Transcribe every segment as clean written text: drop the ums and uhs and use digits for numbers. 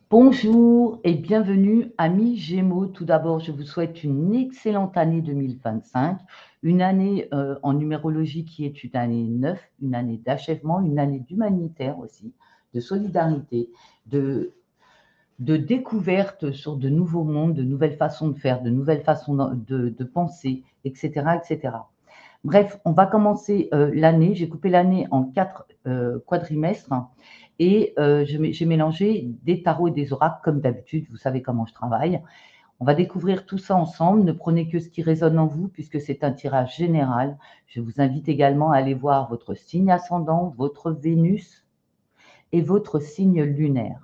Bonjour et bienvenue, amis Gémeaux. Tout d'abord, je vous souhaite une excellente année 2025, une année en numérologie qui est une année 9, une année d'achèvement, une année d'humanitaire aussi, de solidarité, de, de découverte sur de nouveaux mondes, de nouvelles façons de faire, de nouvelles façons de penser, etc., etc. Bref, on va commencer l'année. J'ai coupé l'année en 4 quadrimestres et j'ai mélangé des tarots et des oracles comme d'habitude. Vous savez comment je travaille. On va découvrir tout ça ensemble. Ne prenez que ce qui résonne en vous puisque c'est un tirage général. Je vous invite également à aller voir votre signe ascendant, votre Vénus et votre signe lunaire.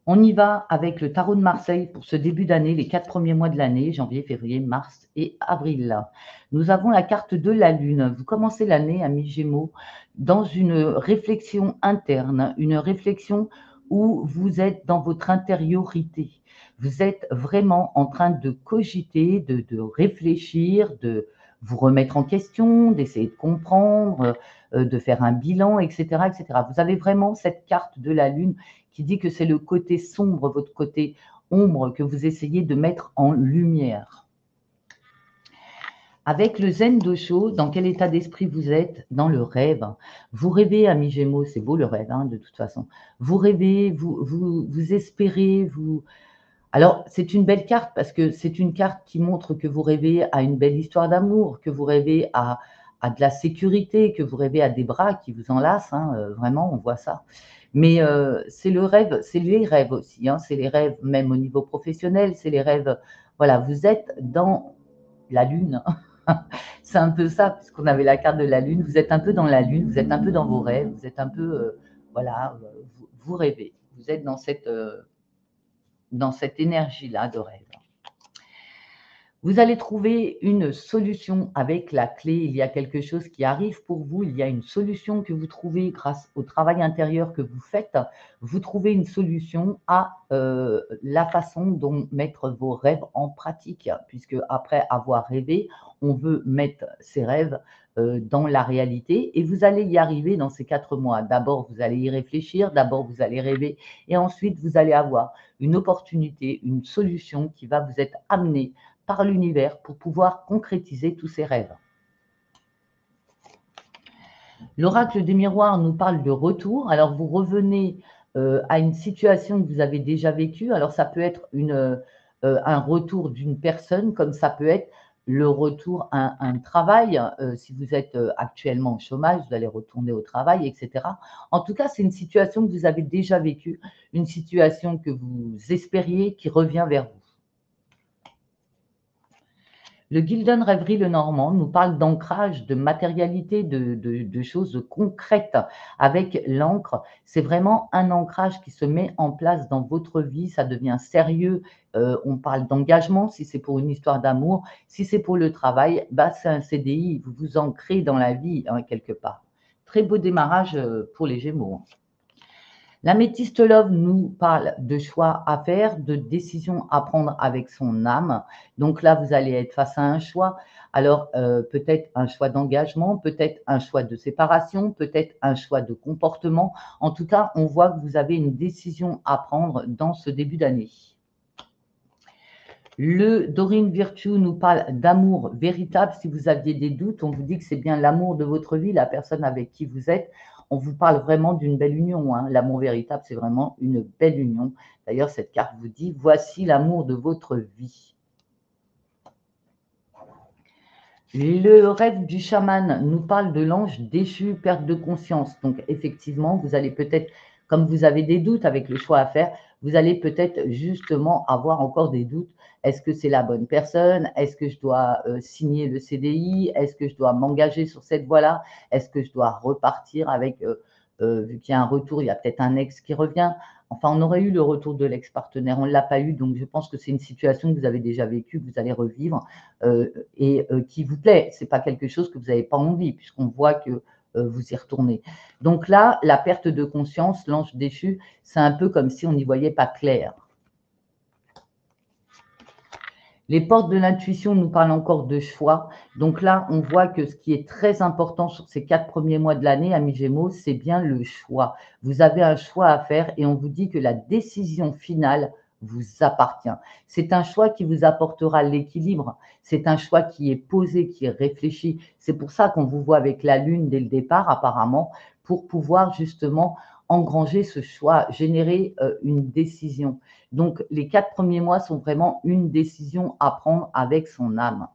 On y va avec le tarot de Marseille pour ce début d'année, les 4 premiers mois de l'année, janvier, février, mars et avril. Nous avons la carte de la Lune. Vous commencez l'année, amis Gémeaux, dans une réflexion interne, une réflexion où vous êtes dans votre intériorité. Vous êtes vraiment en train de cogiter, de réfléchir, de vous remettre en question, d'essayer de comprendre, de faire un bilan, etc., etc. Vous avez vraiment cette carte de la Lune qui dit que c'est le côté sombre, votre côté ombre que vous essayez de mettre en lumière. Avec le zen dosho, dans quel état d'esprit vous êtes? Dans le rêve. Vous rêvez, amis Gémeaux, c'est beau le rêve, hein, de toute façon. Vous rêvez, vous espérez, vous... Alors, c'est une belle carte parce que c'est une carte qui montre que vous rêvez à une belle histoire d'amour, que vous rêvez à de la sécurité, que vous rêvez à des bras qui vous enlacent, hein, vraiment, on voit ça. Mais c'est le rêve, c'est les rêves aussi, hein, c'est les rêves même au niveau professionnel, c'est les rêves, voilà, vous êtes dans la lune. C'est un peu ça, puisqu'on avait la carte de la lune, vous êtes un peu dans la lune, vous êtes un peu dans vos rêves, vous êtes un peu, voilà, vous rêvez, vous êtes dans cette énergie-là de rêve. Vous allez trouver une solution avec la clé. Il y a quelque chose qui arrive pour vous. Il y a une solution que vous trouvez grâce au travail intérieur que vous faites. Vous trouvez une solution à la façon dont mettre vos rêves en pratique. Puisque après avoir rêvé, on veut mettre ses rêves dans la réalité. Et vous allez y arriver dans ces 4 mois. D'abord, vous allez y réfléchir. D'abord, vous allez rêver. Et ensuite, vous allez avoir une opportunité, une solution qui va vous être amenée par l'univers pour pouvoir concrétiser tous ces rêves. L'oracle des miroirs nous parle de retour. Alors, vous revenez à une situation que vous avez déjà vécue. Alors, ça peut être un retour d'une personne, comme ça peut être le retour à un travail. Si vous êtes actuellement au chômage, vous allez retourner au travail, etc. En tout cas, c'est une situation que vous avez déjà vécue, une situation que vous espériez qui revient vers vous. Le Gilden Rêverie Le Normand nous parle d'ancrage, de matérialité, de choses concrètes avec l'encre. C'est vraiment un ancrage qui se met en place dans votre vie, ça devient sérieux. On parle d'engagement si c'est pour une histoire d'amour. Si c'est pour le travail, bah, c'est un CDI, vous vous ancrez dans la vie hein, quelque part. Très beau démarrage pour les Gémeaux. L'améthyste love nous parle de choix à faire, de décisions à prendre avec son âme. Donc là, vous allez être face à un choix. Alors, peut-être un choix d'engagement, peut-être un choix de séparation, peut-être un choix de comportement. En tout cas, on voit que vous avez une décision à prendre dans ce début d'année. Le Dorine Virtue nous parle d'amour véritable. Si vous aviez des doutes, on vous dit que c'est bien l'amour de votre vie, la personne avec qui vous êtes. On vous parle vraiment d'une belle union. Hein. L'amour véritable, c'est vraiment une belle union. D'ailleurs, cette carte vous dit, voici l'amour de votre vie. Le rêve du chaman nous parle de l'ange déchu, perte de conscience. Donc, effectivement, vous allez peut-être, comme vous avez des doutes avec le choix à faire, vous allez peut-être justement avoir encore des doutes. Est-ce que c'est la bonne personne? Est-ce que je dois signer le CDI? Est-ce que je dois m'engager sur cette voie-là? Est-ce que je dois repartir avec, vu qu'il y a un retour, il y a peut-être un ex qui revient. Enfin, on aurait eu le retour de l'ex-partenaire, on ne l'a pas eu, donc je pense que c'est une situation que vous avez déjà vécue, que vous allez revivre et qui vous plaît. Ce n'est pas quelque chose que vous n'avez pas envie, puisqu'on voit que vous y retournez. Donc là, la perte de conscience, l'ange déchu, c'est un peu comme si on n'y voyait pas clair. Les portes de l'intuition nous parlent encore de choix. Donc là, on voit que ce qui est très important sur ces 4 premiers mois de l'année, amis Gémeaux, c'est bien le choix. Vous avez un choix à faire et on vous dit que la décision finale vous appartient. C'est un choix qui vous apportera l'équilibre. C'est un choix qui est posé, qui est réfléchi. C'est pour ça qu'on vous voit avec la lune dès le départ, apparemment, pour pouvoir justement engranger ce choix, générer une décision. Donc, les 4 premiers mois sont vraiment une décision à prendre avec son âme.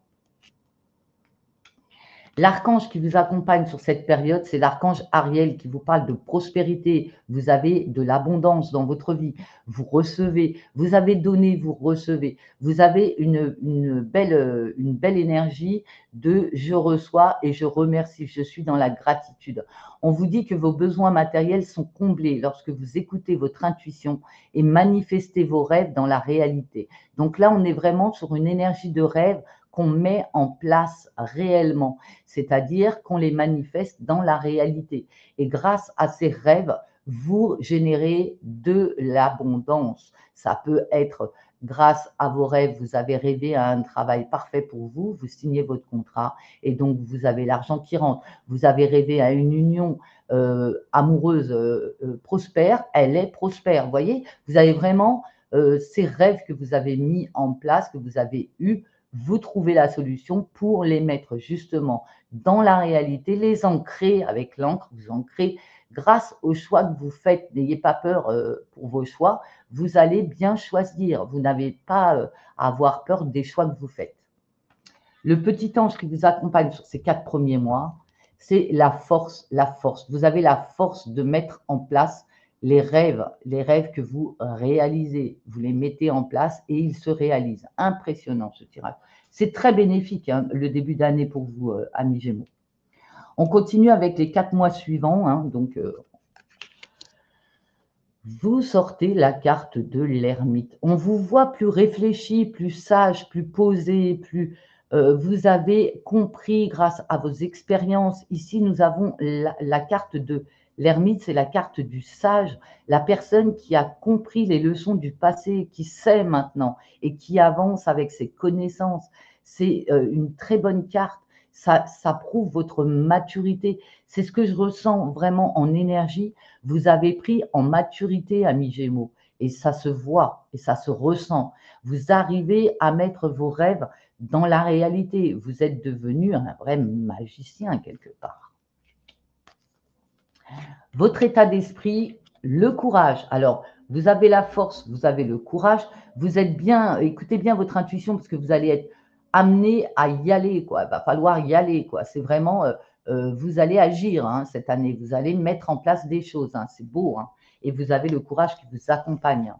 L'archange qui vous accompagne sur cette période, c'est l'archange Ariel qui vous parle de prospérité. Vous avez de l'abondance dans votre vie. Vous recevez, vous avez donné, vous recevez. Vous avez une belle énergie de je reçois et je remercie. Je suis dans la gratitude. On vous dit que vos besoins matériels sont comblés lorsque vous écoutez votre intuition et manifestez vos rêves dans la réalité. Donc là, on est vraiment sur une énergie de rêve qu'on met en place réellement, c'est-à-dire qu'on les manifeste dans la réalité. Et grâce à ces rêves, vous générez de l'abondance. Ça peut être grâce à vos rêves, vous avez rêvé à un travail parfait pour vous, vous signez votre contrat et donc vous avez l'argent qui rentre. Vous avez rêvé à une union amoureuse prospère, elle est prospère. Vous voyez, vous avez vraiment ces rêves que vous avez mis en place, que vous avez eus, vous trouvez la solution pour les mettre justement dans la réalité, les ancrer avec l'encre, vous ancrez grâce aux choix que vous faites. N'ayez pas peur pour vos choix, vous allez bien choisir. Vous n'avez pas à avoir peur des choix que vous faites. Le petit ange qui vous accompagne sur ces 4 premiers mois, c'est la force, la force. Vous avez la force de mettre en place les rêves que vous réalisez. Vous les mettez en place et ils se réalisent. Impressionnant ce tirage. C'est très bénéfique, hein, le début d'année pour vous, amis Gémeaux. On continue avec les 4 mois suivants. Hein, donc, vous sortez la carte de l'ermite. On vous voit plus réfléchi, plus sage, plus posé, plus vous avez compris grâce à vos expériences. Ici, nous avons la carte de l'ermite, c'est la carte du sage, la personne qui a compris les leçons du passé, qui sait maintenant et qui avance avec ses connaissances. C'est une très bonne carte. Ça prouve votre maturité. C'est ce que je ressens vraiment en énergie. Vous avez pris en maturité, amis Gémeaux, et ça se voit et ça se ressent. Vous arrivez à mettre vos rêves dans la réalité. Vous êtes devenu un vrai magicien quelque part. Votre état d'esprit, le courage. Alors, vous avez la force, vous avez le courage. Vous êtes bien, écoutez bien votre intuition parce que vous allez être amené à y aller, quoi. Il va falloir y aller, quoi. C'est vraiment, vous allez agir hein, cette année. Vous allez mettre en place des choses. Hein. C'est beau. Hein. Et vous avez le courage qui vous accompagne.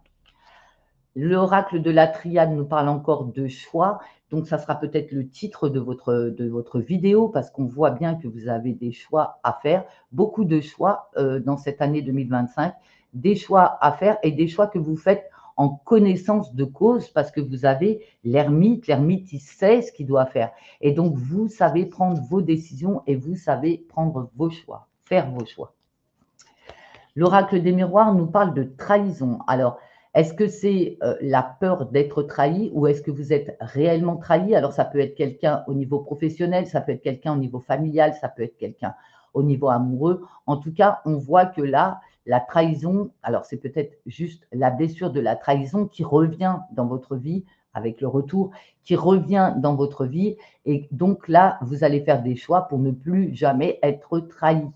L'oracle de la triade nous parle encore de choix. Donc, ça sera peut-être le titre de votre vidéo parce qu'on voit bien que vous avez des choix à faire, beaucoup de choix dans cette année 2025, des choix à faire et des choix que vous faites en connaissance de cause parce que vous avez l'ermite. L'ermite, il sait ce qu'il doit faire. Et donc, vous savez prendre vos décisions et vous savez prendre vos choix, faire vos choix. L'oracle des miroirs nous parle de trahison. Alors, est-ce que c'est la peur d'être trahi ou est-ce que vous êtes réellement trahi? Alors, ça peut être quelqu'un au niveau professionnel, ça peut être quelqu'un au niveau familial, ça peut être quelqu'un au niveau amoureux. En tout cas, on voit que là, la trahison, alors c'est peut-être juste la blessure de la trahison qui revient dans votre vie avec le retour, qui revient dans votre vie. Et donc là, vous allez faire des choix pour ne plus jamais être trahi.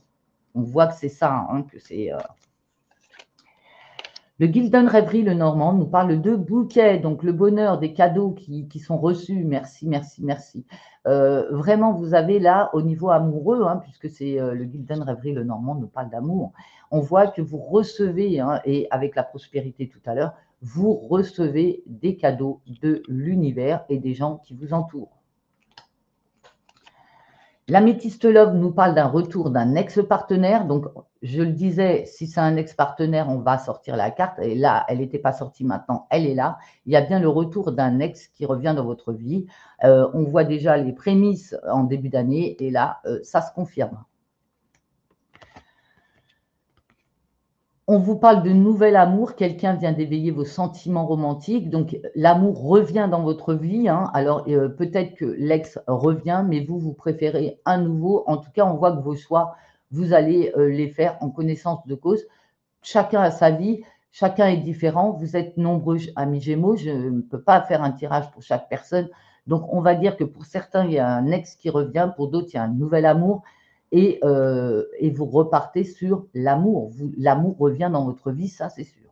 On voit que c'est ça, hein, que c'est... Le Gilden Rêverie, le Normand, nous parle de bouquets, donc le bonheur des cadeaux qui sont reçus. Merci, merci, merci. Vraiment, vous avez là, au niveau amoureux, hein, puisque c'est le Gilden Rêverie, le Normand nous parle d'amour, on voit que vous recevez, hein, et avec la prospérité tout à l'heure, vous recevez des cadeaux de l'univers et des gens qui vous entourent. L'améthyste Love nous parle d'un retour d'un ex-partenaire. Donc, je le disais, si c'est un ex-partenaire, on va sortir la carte. Et là, elle n'était pas sortie maintenant, elle est là. Il y a bien le retour d'un ex qui revient dans votre vie. On voit déjà les prémices en début d'année et là, ça se confirme. On vous parle de nouvel amour, quelqu'un vient d'éveiller vos sentiments romantiques, donc l'amour revient dans votre vie, hein. Alors, peut-être que l'ex revient, mais vous préférez un nouveau. En tout cas, on voit que vos choix, vous allez, les faire en connaissance de cause. Chacun a sa vie, chacun est différent. Vous êtes nombreux, amis Gémeaux, je ne peux pas faire un tirage pour chaque personne. Donc, on va dire que pour certains, il y a un ex qui revient, pour d'autres, il y a un nouvel amour et vous repartez sur l'amour. L'amour revient dans votre vie, ça c'est sûr.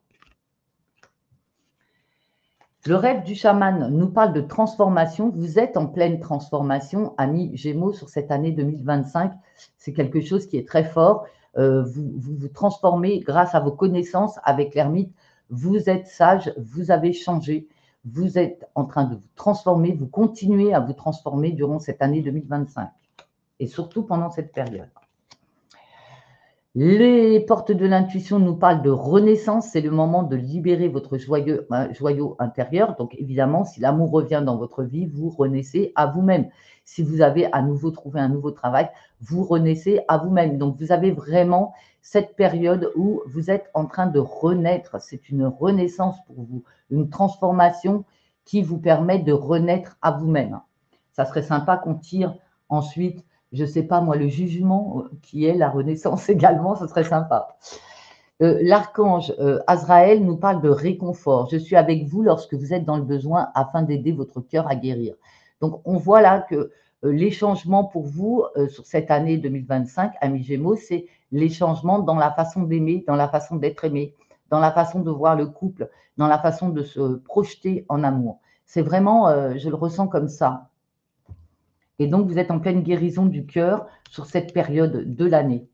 Le rêve du chaman nous parle de transformation. Vous êtes en pleine transformation, amis Gémeaux, sur cette année 2025. C'est quelque chose qui est très fort. Vous transformez grâce à vos connaissances avec l'ermite. Vous êtes sage, vous avez changé. Vous êtes en train de vous transformer. Vous continuez à vous transformer durant cette année 2025 et surtout pendant cette période. Les portes de l'intuition nous parlent de renaissance, c'est le moment de libérer votre joyau intérieur. Donc évidemment, si l'amour revient dans votre vie, vous renaissez à vous-même. Si vous avez à nouveau trouvé un nouveau travail, vous renaissez à vous-même. Donc vous avez vraiment cette période où vous êtes en train de renaître. C'est une renaissance pour vous, une transformation qui vous permet de renaître à vous-même. Ça serait sympa qu'on tire ensuite, je ne sais pas moi, le jugement qui est la renaissance également, ce serait sympa. L'archange Azraël nous parle de réconfort. Je suis avec vous lorsque vous êtes dans le besoin afin d'aider votre cœur à guérir. Donc, on voit là que les changements pour vous sur cette année 2025, amis Gémeaux, c'est les changements dans la façon d'aimer, dans la façon d'être aimé, dans la façon de voir le couple, dans la façon de se projeter en amour. C'est vraiment, je le ressens comme ça. Et donc, vous êtes en pleine guérison du cœur sur cette période de l'année.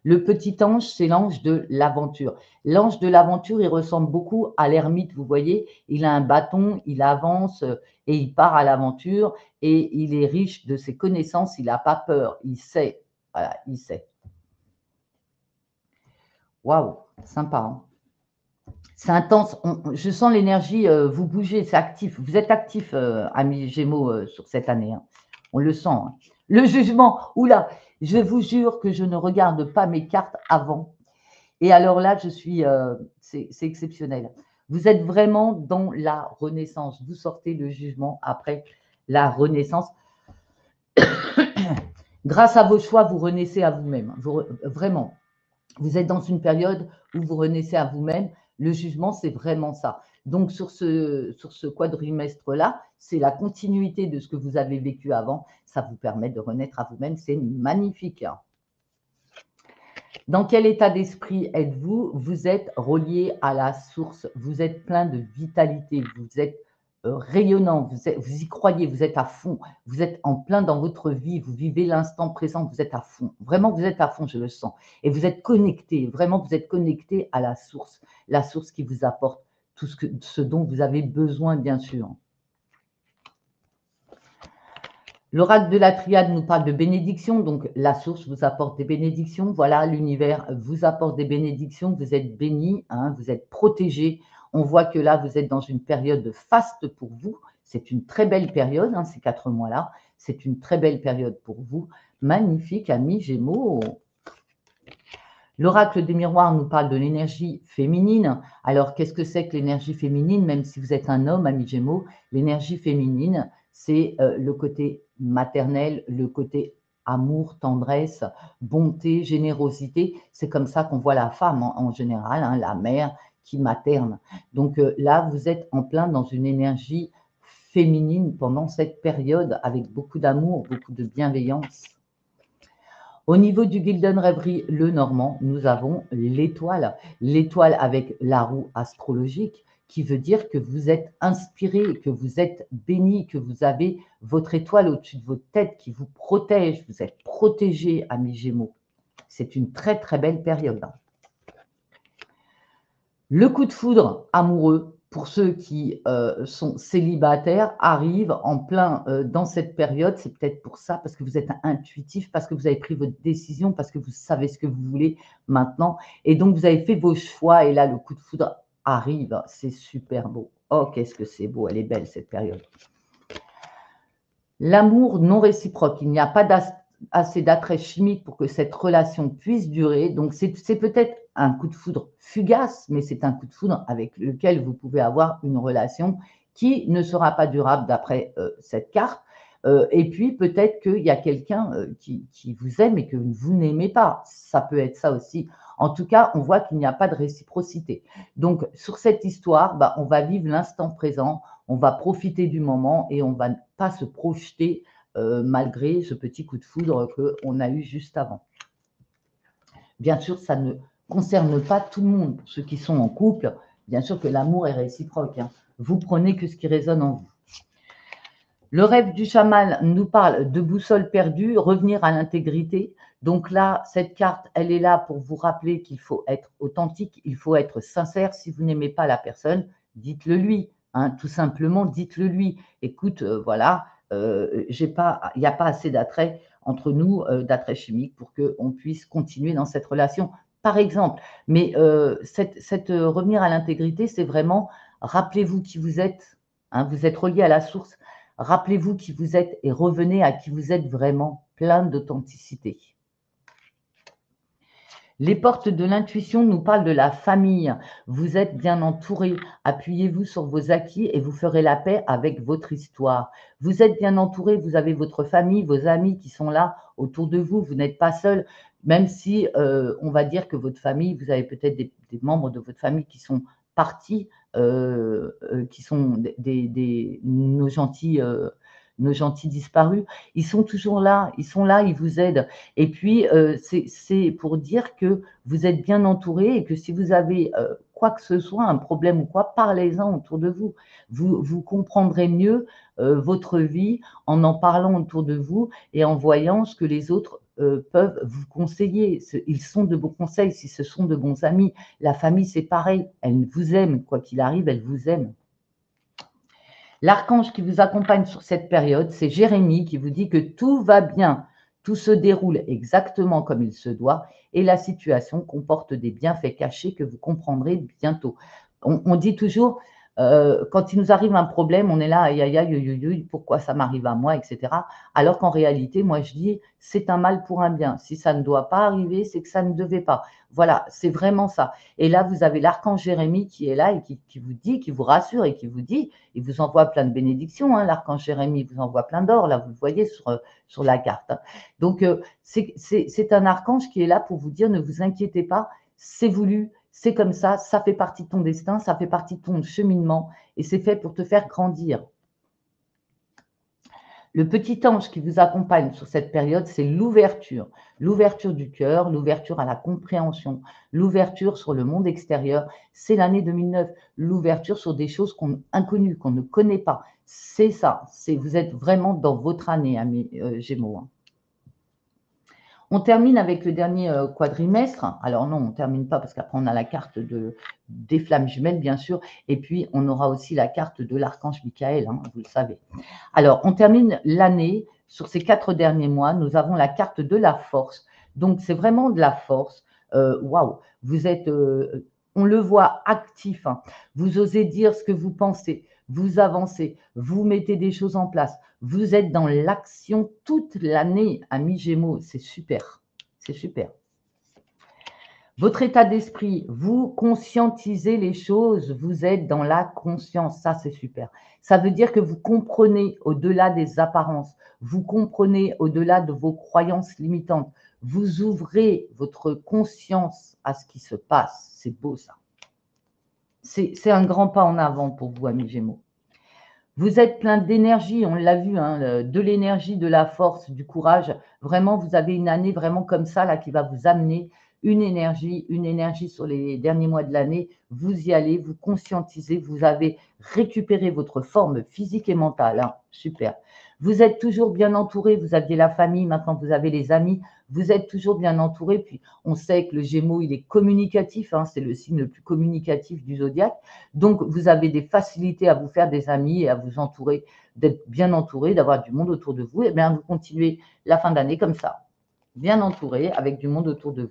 Le petit ange, c'est l'ange de l'aventure. L'ange de l'aventure, il ressemble beaucoup à l'ermite, vous voyez. Il a un bâton, il avance et il part à l'aventure et il est riche de ses connaissances, il n'a pas peur, il sait. Voilà, il sait. Waouh, sympa, hein. C'est intense. Je sens l'énergie, vous bougez, c'est actif. Vous êtes actif, amis Gémeaux, sur cette année, hein. On le sent, hein. Le jugement, oula, je vous jure que je ne regarde pas mes cartes avant. Et alors là, c'est exceptionnel. Vous êtes vraiment dans la renaissance. Vous sortez le jugement après la renaissance. Grâce à vos choix, vous renaissez à vous-même. Vraiment. Vous êtes dans une période où vous renaissez à vous-même. Le jugement, c'est vraiment ça. Donc, sur ce quadrimestre-là, c'est la continuité de ce que vous avez vécu avant. Ça vous permet de renaître à vous-même. C'est magnifique. Dans quel état d'esprit êtes-vous? Vous êtes relié à la source. Vous êtes plein de vitalité. Vous êtes rayonnant. Vous y croyez. Vous êtes à fond. Vous êtes en plein dans votre vie. Vous vivez l'instant présent. Vous êtes à fond. Vraiment, vous êtes à fond, je le sens. Et vous êtes connecté. Vraiment, vous êtes connecté à la source. La source qui vous apporte tout ce dont vous avez besoin, bien sûr. L'oracle de la triade nous parle de bénédictions, donc la source vous apporte des bénédictions. Voilà, l'univers vous apporte des bénédictions. Vous êtes bénis, hein, vous êtes protégés. On voit que là, vous êtes dans une période de faste pour vous. C'est une très belle période, hein, ces 4 mois-là. C'est une très belle période pour vous. Magnifique, amis Gémeaux. L'oracle des miroirs nous parle de l'énergie féminine. Alors, qu'est-ce que c'est que l'énergie féminine? Même si vous êtes un homme, ami Gémeaux, l'énergie féminine, c'est le côté maternel, le côté amour, tendresse, bonté, générosité. C'est comme ça qu'on voit la femme en général, hein, la mère qui materne. Donc là, vous êtes en plein dans une énergie féminine pendant cette période avec beaucoup d'amour, beaucoup de bienveillance. Au niveau du Gilden Rêverie Le Normand, nous avons l'étoile. L'étoile avec la roue astrologique qui veut dire que vous êtes inspiré, que vous êtes béni, que vous avez votre étoile au-dessus de votre tête qui vous protège. Vous êtes protégé, amis Gémeaux. C'est une très, très belle période. Le coup de foudre amoureux, pour ceux qui sont célibataires, arrive en plein dans cette période. C'est peut-être pour ça, parce que vous êtes intuitif, parce que vous avez pris votre décision, parce que vous savez ce que vous voulez maintenant. Et donc, vous avez fait vos choix. Et là, le coup de foudre arrive. C'est super beau. Oh, qu'est-ce que c'est beau. Elle est belle, cette période. L'amour non réciproque. Il n'y a pas assez d'attrait chimique pour que cette relation puisse durer. Donc, c'est peut-être un coup de foudre fugace, mais c'est un coup de foudre avec lequel vous pouvez avoir une relation qui ne sera pas durable d'après cette carte. Et puis peut-être qu'il y a quelqu'un qui vous aime et que vous n'aimez pas. Ça peut être ça aussi. En tout cas, on voit qu'il n'y a pas de réciprocité. Donc, sur cette histoire, bah, on va vivre l'instant présent, on va profiter du moment et on ne va pas se projeter malgré ce petit coup de foudre qu'on a eu juste avant. Bien sûr, ça ne concerne pas tout le monde. Pour ceux qui sont en couple, bien sûr que l'amour est réciproque. Hein. Vous prenez que ce qui résonne en vous. Le rêve du chaman nous parle de boussole perdue, revenir à l'intégrité. Donc là, cette carte, elle est là pour vous rappeler qu'il faut être authentique, il faut être sincère. Si vous n'aimez pas la personne, dites-le lui. Hein, tout simplement, dites-le lui. Écoute, voilà, il n'y a pas assez d'attrait entre nous, d'attrait chimique, pour qu'on puisse continuer dans cette relation, par exemple. Mais revenir à l'intégrité, c'est vraiment, rappelez-vous qui vous êtes. Hein, vous êtes relié à la source. Rappelez-vous qui vous êtes et revenez à qui vous êtes vraiment, plein d'authenticité. Les portes de l'intuition nous parlent de la famille. Vous êtes bien entouré. Appuyez-vous sur vos acquis et vous ferez la paix avec votre histoire. Vous êtes bien entouré. Vous avez votre famille, vos amis qui sont là autour de vous. Vous n'êtes pas seul. Même si on va dire que votre famille, vous avez peut-être des membres de votre famille qui sont partis, qui sont nos gentils disparus, ils sont toujours là, ils vous aident. Et puis, c'est pour dire que vous êtes bien entouré et que si vous avez quoi que ce soit, un problème ou quoi, parlez-en autour de vous. Vous comprendrez mieux votre vie en parlant autour de vous et en voyant ce que les autres peuvent vous conseiller. Ils sont de bons conseils si ce sont de bons amis. La famille, c'est pareil. Elle vous aime, quoi qu'il arrive, elle vous aime. L'archange qui vous accompagne sur cette période, c'est Jérémie qui vous dit que tout va bien, tout se déroule exactement comme il se doit et la situation comporte des bienfaits cachés que vous comprendrez bientôt. On dit toujours, quand il nous arrive un problème, on est là, aïe, aïe, aïe, aïe, aïe, aïe, pourquoi ça m'arrive à moi, etc. Alors qu'en réalité, moi je dis, c'est un mal pour un bien. Si ça ne doit pas arriver, c'est que ça ne devait pas. Voilà, c'est vraiment ça. Et là, vous avez l'archange Jérémie qui est là et qui vous dit, qui vous rassure et qui vous dit, il vous envoie plein de bénédictions. Hein, l'archange Jérémie vous envoie plein d'or, là, vous le voyez sur la carte. Hein. Donc, c'est un archange qui est là pour vous dire, ne vous inquiétez pas, c'est voulu, c'est comme ça fait partie de ton destin, ça fait partie de ton cheminement et c'est fait pour te faire grandir. Le petit ange qui vous accompagne sur cette période, c'est l'ouverture. L'ouverture du cœur, l'ouverture à la compréhension, l'ouverture sur le monde extérieur. C'est l'année 2009. L'ouverture sur des choses inconnues, qu'on ne connaît pas. C'est ça. Vous êtes vraiment dans votre année, amis Gémeaux. Hein. On termine avec le dernier quadrimestre. Alors non, on ne termine pas parce qu'après, on a la carte des flammes jumelles, bien sûr. Et puis, on aura aussi la carte de l'archange Michael, hein, vous le savez. Alors, on termine l'année. Sur ces 4 derniers mois, nous avons la carte de la force. Donc, c'est vraiment de la force. Waouh, vous êtes, on le voit, actif. Hein. Vous osez dire ce que vous pensez. Vous avancez. Vous mettez des choses en place. Vous êtes dans l'action toute l'année, amis Gémeaux. C'est super. C'est super. Votre état d'esprit, vous conscientisez les choses, vous êtes dans la conscience, ça c'est super. Ça veut dire que vous comprenez au-delà des apparences, vous comprenez au-delà de vos croyances limitantes, vous ouvrez votre conscience à ce qui se passe, c'est beau ça. C'est un grand pas en avant pour vous, amis Gémeaux. Vous êtes plein d'énergie, on l'a vu, hein, de l'énergie, de la force, du courage. Vraiment, vous avez une année vraiment comme ça là qui va vous amener une énergie sur les derniers mois de l'année. Vous y allez, vous conscientisez, vous avez récupéré votre forme physique et mentale. Hein, super. Vous êtes toujours bien entouré, vous aviez la famille, maintenant vous avez les amis, vous êtes toujours bien entouré. Puis on sait que le Gémeaux, il est communicatif, hein, c'est le signe le plus communicatif du zodiaque. Donc vous avez des facilités à vous faire des amis et à vous entourer, d'être bien entouré, d'avoir du monde autour de vous. Et bien vous continuez la fin d'année comme ça, bien entouré avec du monde autour de vous.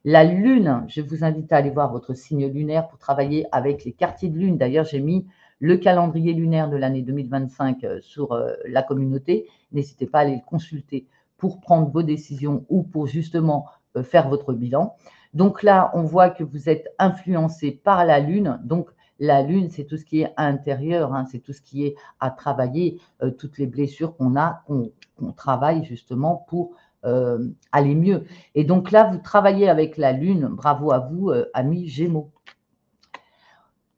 La lune, je vous invite à aller voir votre signe lunaire pour travailler avec les quartiers de lune. D'ailleurs, j'ai mis le calendrier lunaire de l'année 2025 sur la communauté. N'hésitez pas à aller le consulter pour prendre vos décisions ou pour justement faire votre bilan. Donc là, on voit que vous êtes influencé par la Lune. Donc, la Lune, c'est tout ce qui est intérieur, hein, c'est tout ce qui est à travailler, toutes les blessures qu'on a, qu'on travaille justement pour aller mieux. Et donc là, vous travaillez avec la Lune. Bravo à vous, amis Gémeaux.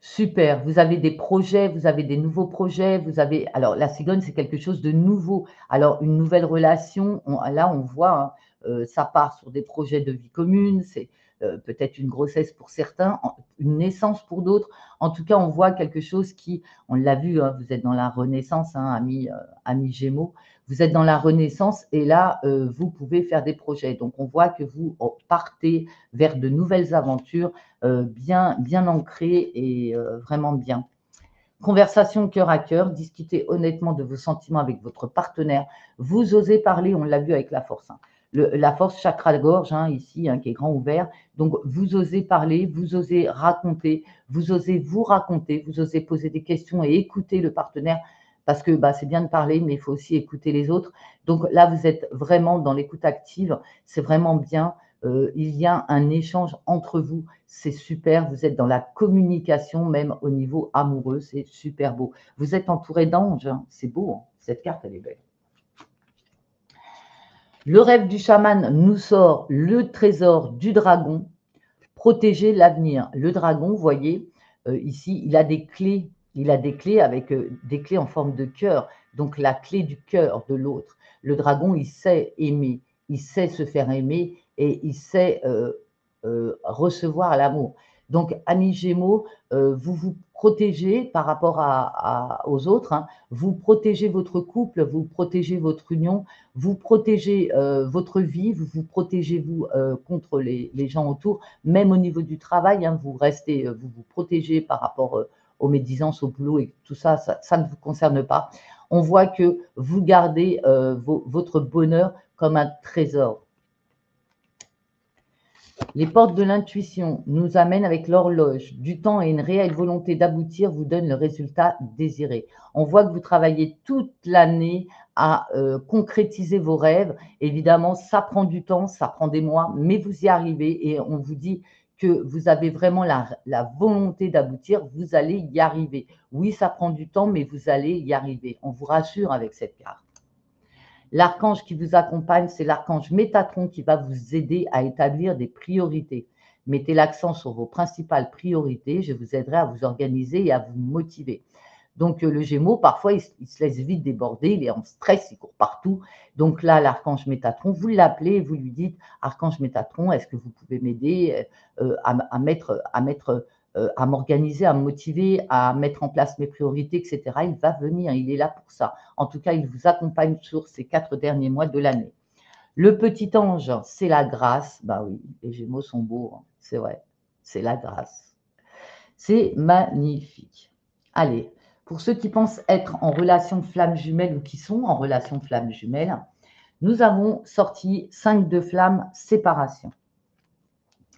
Super, vous avez des projets, vous avez des nouveaux projets, vous avez… Alors, la cigogne, c'est quelque chose de nouveau. Alors, une nouvelle relation, là, on voit, hein, ça part sur des projets de vie commune, c'est peut-être une grossesse pour certains, une naissance pour d'autres. En tout cas, on voit quelque chose qui, on l'a vu, hein, vous êtes dans la renaissance, hein, amis Gémeaux, vous êtes dans la renaissance et là, vous pouvez faire des projets. Donc, on voit que vous partez vers de nouvelles aventures, bien ancré et vraiment bien. Conversation cœur à cœur, discutez honnêtement de vos sentiments avec votre partenaire. Vous osez parler, on l'a vu avec la force. Hein. La force chakra-gorge, hein, ici, hein, qui est grand ouvert. Donc, vous osez parler, vous osez raconter, vous osez vous raconter, vous osez poser des questions et écouter le partenaire. Parce que c'est bien de parler, mais il faut aussi écouter les autres. Donc là, vous êtes vraiment dans l'écoute active. C'est vraiment bien. Il y a un échange entre vous, c'est super, vous êtes dans la communication même au niveau amoureux, c'est super beau. Vous êtes entouré d'anges, hein, c'est beau, hein. Cette carte elle est belle. Le rêve du chaman nous sort le trésor du dragon, protéger l'avenir. Le dragon, vous voyez, ici, il a des clés avec des clés en forme de cœur, donc la clé du cœur de l'autre. Le dragon, il sait aimer, il sait se faire aimer et il sait recevoir l'amour. Donc, amis Gémeaux, vous vous protégez par rapport aux autres, hein. Vous protégez votre couple, vous protégez votre union, vous protégez votre vie, vous vous protégez vous contre les gens autour, même au niveau du travail, hein, vous vous protégez par rapport aux médisances, au boulot et tout ça, ça ne vous concerne pas. On voit que vous gardez votre bonheur comme un trésor. Les portes de l'intuition nous amènent avec l'horloge du temps et une réelle volonté d'aboutir vous donnent le résultat désiré. On voit que vous travaillez toute l'année à concrétiser vos rêves. Évidemment, ça prend du temps, ça prend des mois, mais vous y arrivez et on vous dit que vous avez vraiment la volonté d'aboutir, vous allez y arriver. Oui, ça prend du temps, mais vous allez y arriver. On vous rassure avec cette carte. L'archange qui vous accompagne, c'est l'archange Métatron qui va vous aider à établir des priorités. Mettez l'accent sur vos principales priorités, je vous aiderai à vous organiser et à vous motiver. Donc, le Gémeaux, parfois, il se laisse vite déborder, il est en stress, il court partout. Donc là, l'archange Métatron, vous l'appelez et vous lui dites, archange Métatron, est-ce que vous pouvez m'aider à m'organiser, à me motiver, à mettre en place mes priorités, etc. Il va venir, il est là pour ça. En tout cas, il vous accompagne sur ces 4 derniers mois de l'année. Le petit ange, c'est la grâce. Oui, les Gémeaux sont beaux, hein, c'est vrai, c'est la grâce. C'est magnifique. Allez, pour ceux qui pensent être en relation flamme jumelle ou qui sont en relation flamme jumelle, nous avons sorti 5 de flamme séparation.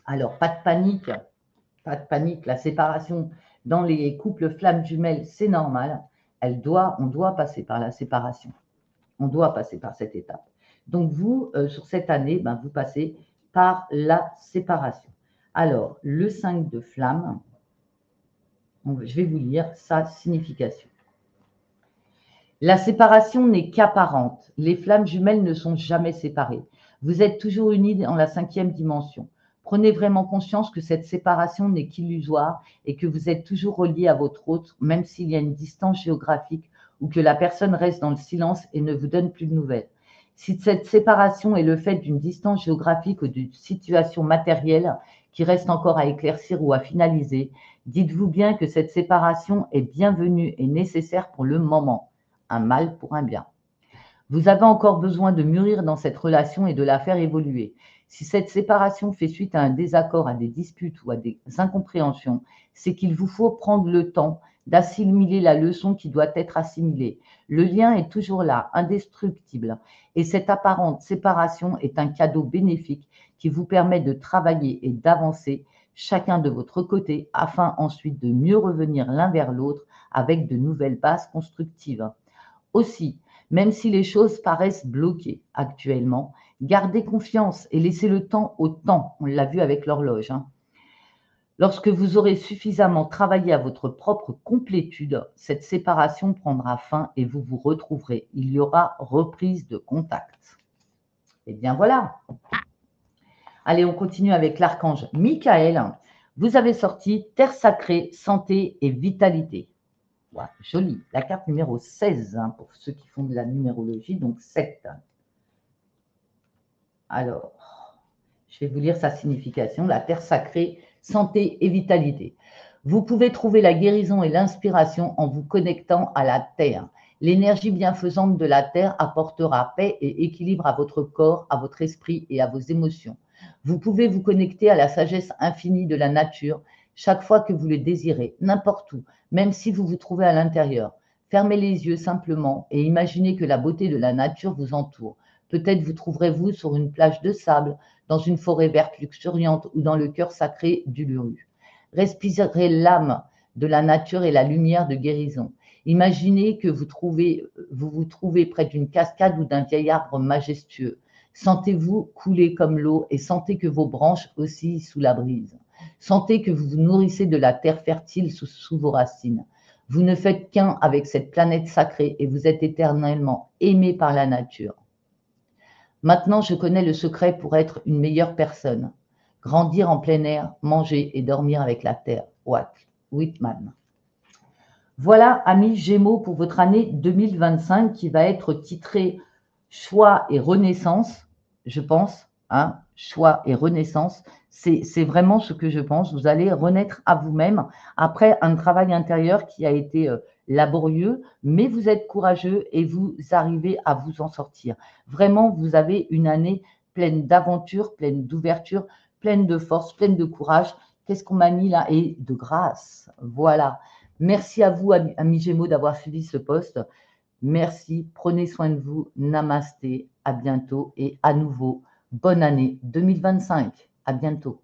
Alors, pas de panique, la séparation dans les couples flammes jumelles, c'est normal. On doit passer par la séparation. On doit passer par cette étape. Donc vous, sur cette année, vous passez par la séparation. Alors, le 5 de flamme, je vais vous lire sa signification. La séparation n'est qu'apparente. Les flammes jumelles ne sont jamais séparées. Vous êtes toujours unis dans la 5e dimension. Prenez vraiment conscience que cette séparation n'est qu'illusoire et que vous êtes toujours reliés à votre autre, même s'il y a une distance géographique ou que la personne reste dans le silence et ne vous donne plus de nouvelles. Si cette séparation est le fait d'une distance géographique ou d'une situation matérielle qui reste encore à éclaircir ou à finaliser, dites-vous bien que cette séparation est bienvenue et nécessaire pour le moment. Un mal pour un bien. Vous avez encore besoin de mûrir dans cette relation et de la faire évoluer. Si cette séparation fait suite à un désaccord, à des disputes ou à des incompréhensions, c'est qu'il vous faut prendre le temps d'assimiler la leçon qui doit être assimilée. Le lien est toujours là, indestructible, et cette apparente séparation est un cadeau bénéfique qui vous permet de travailler et d'avancer chacun de votre côté afin ensuite de mieux revenir l'un vers l'autre avec de nouvelles bases constructives. Aussi, même si les choses paraissent bloquées actuellement, Gardez confiance et laissez le temps au temps. On l'a vu avec l'horloge, hein. Lorsque vous aurez suffisamment travaillé à votre propre complétude, cette séparation prendra fin et vous vous retrouverez. Il y aura reprise de contact. Et bien voilà. Allez, on continue avec l'archange Michael. Vous avez sorti Terre sacrée, santé et vitalité. Ouais, joli. La carte numéro 16, hein, pour ceux qui font de la numérologie, donc 7. Alors, je vais vous lire sa signification. La terre sacrée, santé et vitalité. Vous pouvez trouver la guérison et l'inspiration en vous connectant à la terre. L'énergie bienfaisante de la terre apportera paix et équilibre à votre corps, à votre esprit et à vos émotions. Vous pouvez vous connecter à la sagesse infinie de la nature chaque fois que vous le désirez, n'importe où, même si vous vous trouvez à l'intérieur. Fermez les yeux simplement et imaginez que la beauté de la nature vous entoure. Peut-être vous trouverez-vous sur une plage de sable, dans une forêt verte luxuriante ou dans le cœur sacré d'Uluru. Respirez l'âme de la nature et la lumière de guérison. Imaginez que vous vous trouvez près d'une cascade ou d'un vieil arbre majestueux. Sentez-vous couler comme l'eau et sentez que vos branches oscillent sous la brise. Sentez que vous vous nourrissez de la terre fertile sous vos racines. Vous ne faites qu'un avec cette planète sacrée et vous êtes éternellement aimé par la nature. Maintenant, je connais le secret pour être une meilleure personne. Grandir en plein air, manger et dormir avec la terre. Walt Whitman. Voilà, amis Gémeaux, pour votre année 2025 qui va être titrée Choix et Renaissance, je pense. Hein, choix et renaissance, c'est vraiment ce que je pense. Vous allez renaître à vous-même après un travail intérieur qui a été laborieux, mais vous êtes courageux et vous arrivez à vous en sortir. Vraiment, vous avez une année pleine d'aventures, pleine d'ouverture, pleine de force, pleine de courage. Qu'est-ce qu'on m'a mis là? Et de grâce. Voilà. Merci à vous, amis Gémeaux, d'avoir suivi ce post. Merci, prenez soin de vous. Namasté, à bientôt et à nouveau, bonne année 2025. À bientôt.